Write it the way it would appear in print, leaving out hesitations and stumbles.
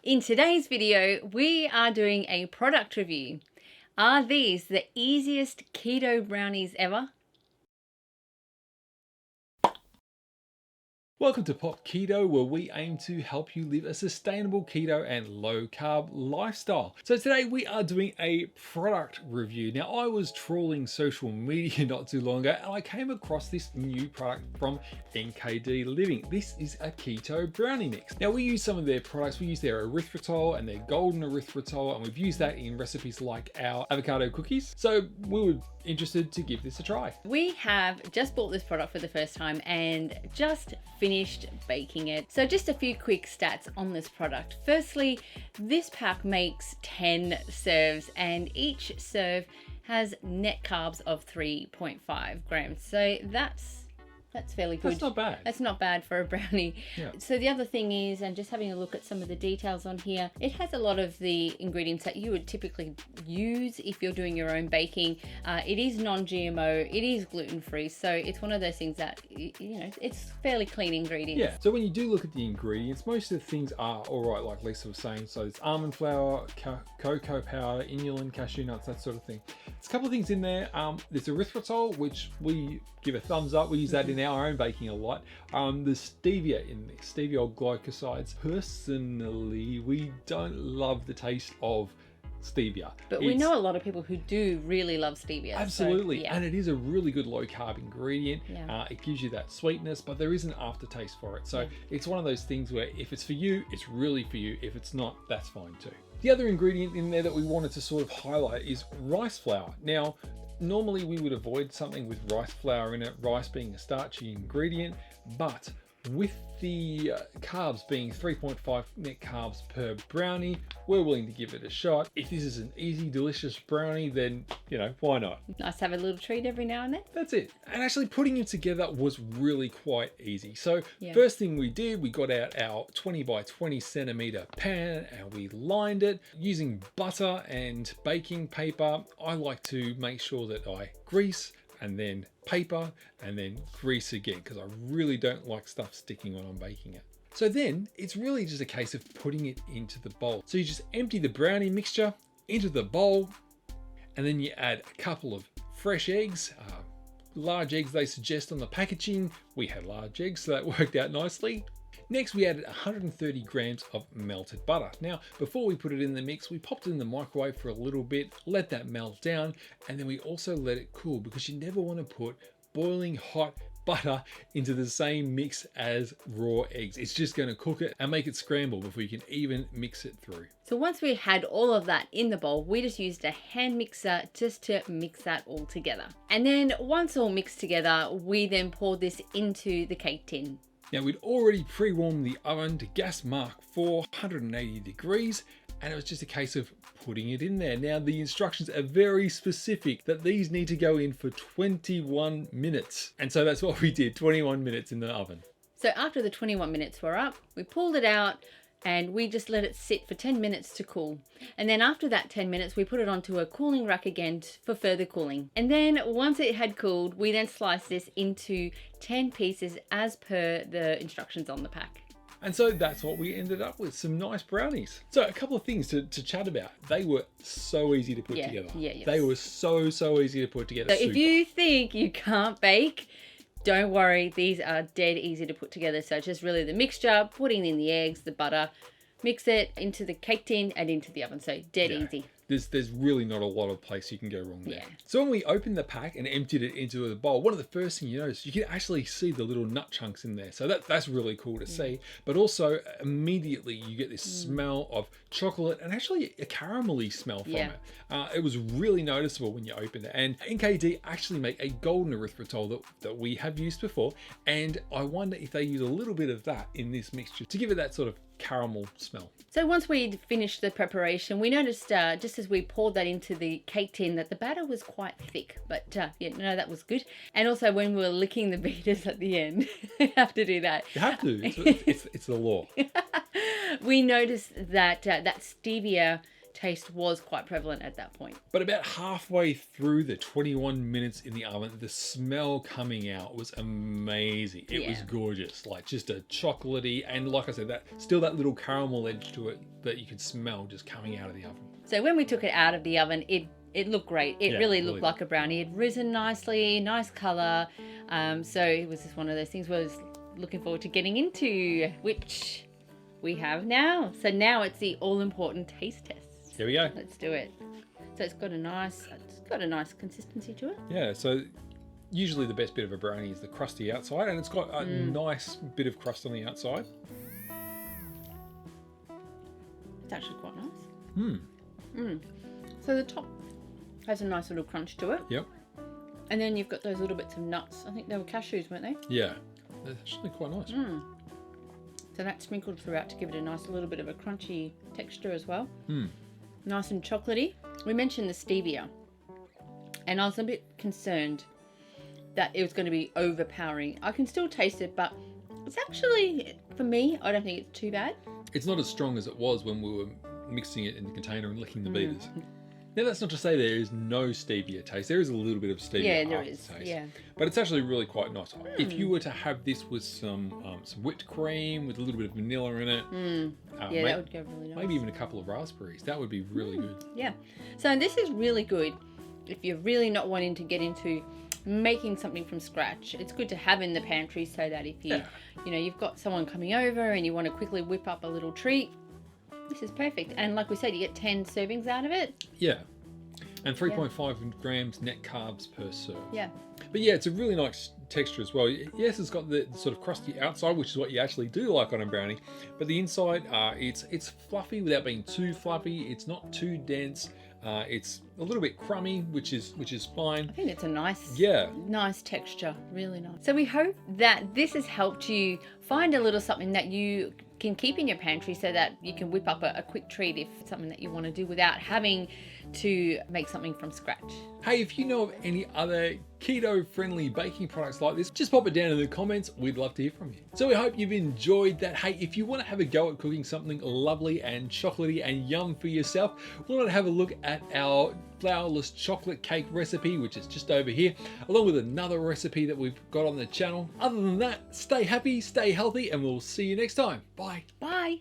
In today's video, we are doing a product review. Are these the easiest keto brownies ever? Welcome to Pop Keto, where we aim to help you live a sustainable keto and low carb lifestyle. So today we are doing a product review. Now, I was trawling social media not too long ago and I came across this new product from NKD Living. This is a keto brownie mix. Now, we use some of their products. We use their erythritol and their golden erythritol, and we've used that in recipes like our avocado cookies. So we were interested to give this a try. We have just bought this product for the first time and just finished baking it. So just a few quick stats on this product. Firstly, this pack makes 10 serves and each serve has net carbs of 3.5 grams. So that's fairly good. That's not bad. That's not bad for a brownie. Yeah. So the other thing is, and just having a look at some of the details on here, it has a lot of the ingredients that you would typically use if you're doing your own baking. It is non-GMO, it is gluten-free, so it's one of those things that, you know, it's fairly clean ingredients. Yeah, so when you do look at the ingredients, most of the things are all right, like Lisa was saying. So it's almond flour, cocoa powder, inulin, cashew nuts, that sort of thing. There's a couple of things in there. There's erythritol, which we give a thumbs up. We use that in our own baking a lot. There's stevia in there, stevia glycosides. Personally, we don't love the taste of stevia. But we know a lot of people who do really love stevia. Absolutely, so, yeah. And it is a really good low carb ingredient. Yeah. It gives you that sweetness, but there is an aftertaste for it. So it's one of those things where if it's for you, it's really for you. If it's not, that's fine too. The other ingredient in there that we wanted to sort of highlight is rice flour. Now, normally we would avoid something with rice flour in it, rice being a starchy ingredient, but with the carbs being 3.5 net carbs per brownie, we're willing to give it a shot. If this is an easy, delicious brownie, then, you know, why not? Nice to have a little treat every now and then. That's it. And actually putting it together was really quite easy. So first thing we did, we got out our 20 by 20 centimeter pan and we lined it using butter and baking paper. I like to make sure that I grease and then paper and then grease again, because I really don't like stuff sticking when I'm baking it. So then it's really just a case of putting it into the bowl. So you just empty the brownie mixture into the bowl, and then you add a couple of fresh eggs, large eggs they suggest on the packaging. We had large eggs, so that worked out nicely. Next, we added 130 grams of melted butter. Now, before we put it in the mix, we popped it in the microwave for a little bit, let that melt down, and then we also let it cool, because you never want to put boiling hot butter into the same mix as raw eggs. It's just going to cook it and make it scramble before you can even mix it through. So once we had all of that in the bowl, we just used a hand mixer just to mix that all together. And then once all mixed together, we then poured this into the cake tin. Now, we'd already pre-warmed the oven to gas mark 480 degrees, and it was just a case of putting it in there. Now, the instructions are very specific that these need to go in for 21 minutes. And so that's what we did, 21 minutes in the oven. So after the 21 minutes were up, we pulled it out and we just let it sit for 10 minutes to cool. And then after that 10 minutes, we put it onto a cooling rack again for further cooling. And then once it had cooled, we then sliced this into 10 pieces as per the instructions on the pack. And so that's what we ended up with, some nice brownies. So a couple of things to chat about. They were so easy to put together. They were so easy to put together. So if you think you can't bake, don't worry, these are dead easy to put together. So it's just really the mixture, putting in the eggs, the butter, mix it into the cake tin and into the oven. So dead easy. There's really not a lot of place you can go wrong there. Yeah. So when we opened the pack and emptied it into the bowl, one of the first things you notice, you can actually see the little nut chunks in there. So that's really cool to see. But also immediately you get this smell of chocolate and actually a caramelly smell from it. It was really noticeable when you opened it. And NKD actually make a golden erythritol that we have used before. And I wonder if they use a little bit of that in this mixture to give it that sort of caramel smell. So once we'd finished the preparation, we noticed just as we poured that into the cake tin that the batter was quite thick, but that was good. And also when we were licking the beaters at the end, you have to do that. You have to, it's the law. We noticed that that stevia taste was quite prevalent at that point. But about halfway through the 21 minutes in the oven, the smell coming out was amazing. It was gorgeous, like just a chocolatey, and like I said, that still that little caramel edge to it that you could smell just coming out of the oven. So when we took it out of the oven, it looked great. It really looked like a brownie. It risen nicely, nice color. So it was just one of those things where I was looking forward to getting into, which we have now. So now it's the all-important taste test. Here we go. Let's do it. So it's got a nice consistency to it. Yeah, so usually the best bit of a brownie is the crusty outside, and it's got a nice bit of crust on the outside. It's actually quite nice. So the top has a nice little crunch to it. Yep. And then you've got those little bits of nuts. I think they were cashews, weren't they? Yeah, they're actually quite nice. So that's sprinkled throughout to give it a nice little bit of a crunchy texture as well. Nice and chocolatey. We mentioned the stevia, and I was a bit concerned that it was going to be overpowering. I can still taste it, but it's actually, for me, I don't think it's too bad. It's not as strong as it was when we were mixing it in the container and licking the beaters. Now, that's not to say there is no stevia taste. There is a little bit of stevia aftertaste. Yeah. But it's actually really quite nice. If you were to have this with some whipped cream with a little bit of vanilla in it, that would go really nice. Maybe even a couple of raspberries. That would be really good. Yeah. So this is really good if you're really not wanting to get into making something from scratch. It's good to have in the pantry so that if you, you've got someone coming over and you want to quickly whip up a little treat, this is perfect. And like we said, you get 10 servings out of it. Yeah. And 3.5 grams net carbs per serve. Yeah. But yeah, it's a really nice texture as well. Yes, it's got the sort of crusty outside, which is what you actually do like on a brownie. But the inside, it's fluffy without being too fluffy. It's not too dense. It's a little bit crummy, which is fine. I think it's a nice texture, really nice. So we hope that this has helped you find a little something that you can keep in your pantry so that you can whip up a quick treat if it's something that you want to do without having to make something from scratch. Hey, if you know of any other keto-friendly baking products like this, just pop it down in the comments. We'd love to hear from you. So we hope you've enjoyed that. Hey, if you want to have a go at cooking something lovely and chocolatey and yum for yourself, why not have a look at our flourless chocolate cake recipe, which is just over here, along with another recipe that we've got on the channel. Other than that, stay happy, stay healthy, and we'll see you next time. Bye. Bye.